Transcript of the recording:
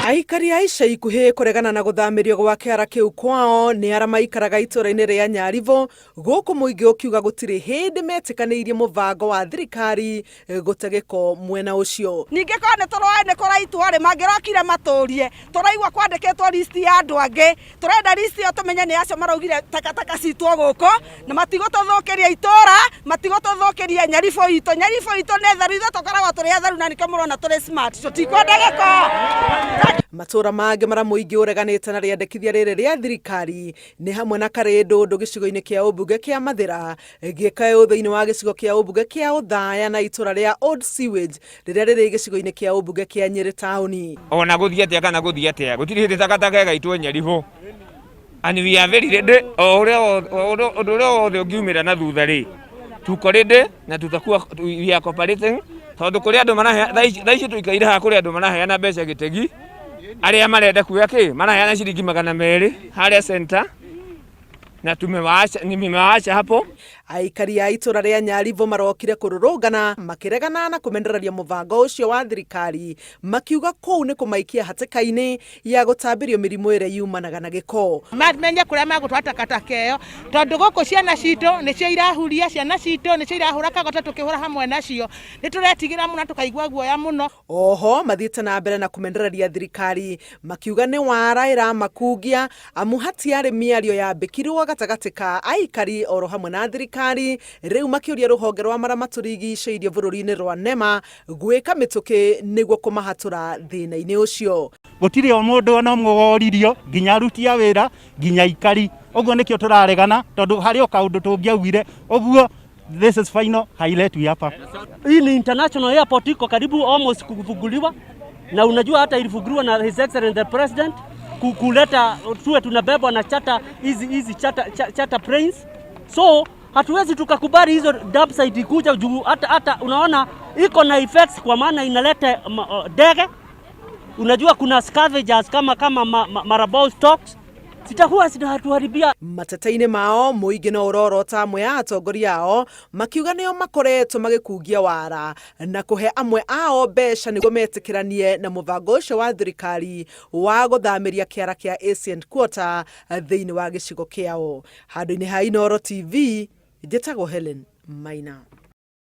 Aikari Aisha ikuhe kuregana na guthamirio gwa kiara kiu kwao ni ara maikaraga itura-ini ria Nyaribo guku muingi ukiuga gutiri hindi metikaniirie muvango wa thirikari gutegeko mwena ucio. Ningi ko ne toroa ne koraitu ari mangirokire maturie turaigwa kwandikitwo list ya andu angi turenda list yo tumenye ni acio maraugire takataka citwo guku na matigotothokeria itura matigotothokeria Nyaribo itu ne tharu ithu tukoragwo turi atharu na nikio murona turi smart tutikwenda giko. Matura mangĩ mara muingi ureganite na riandikithia riri ria thirikari ni hamwe na Karindu gicigo-ini kia ubunge kia Mathira giekayo thiini wa gicigo kia ubunge kia Uthaya na itura ria Old Sewage riria riri gicigo-ini kia ubunge kia Nyeri tauni. Ona guthii atia kana guthii atia gutiri hindi takataka gaitwo Nyaribo and we are very ready uria wothe ungiumira na thutha ri tuko ready na tutakuwa we are cooperating tondu kuri andu marahe thaici tuikaire ha kuri andu maraheana mbeca gitegi aria marenda kuya ki maraheana ciringi 200 haria center na nimewaacha hapo. Aikari a itura ria Nyaribo marokire kururungana makiregana na kumendereria muvango ucio wa thirikari makiuga kou ni kumaikia hatikaini ya gutambirio mirimu ire yumanaga na giko. Menye kuria magutwa takataka iyo tondu guku ciana cito nicio irahuria ciana cito nicio irahura kagota tukihura hamwe nacio nituretigira muno tukaigua guoya muno. Oho mathiite na mbere na kumendereria thirikari makiuga ni wara iramakungia amu hatiari miario yambikirwo gatagati ka aikari oro hamwe na thirikari riu makiuria ruhonge rwa mara maturigiceirie bururi-ini rwa nema gwika mituki niguo kumahatura thina-ini ucio. Gutiri o mundu ona umwe woririo nginya aruti a wira nginya Aikari uguo nikio turaregana tondu hari o kaundu tungiaugire uguo. This is final highlight we hapa. Hii ni international airport iko karibu almost kufunguliwa na unajua hata ilifunguliwa na His Excellency the President kuleta tuwe tunabebwa na hizi charter planes. So hatuwezi tukakubali hizo dump site kuja juu hata unaona iko na effects kwa maana inaleta ndege. Unajua kuna scavengers kama marabou stocks sitakuwa sinatuharibia. Mateta-ini mao muingi no urorota amwe a atongoria ao makiuga nio makoretwo magikungia wara na kuhe amwe ao mbeca niguo metikiranie na muvango ucio wa thirikari wa guthamiria kiara kia Ancient Quarter thiini wa gicigo kiao. Handu-ini ha Inooro TV njitagwo Helen Maina.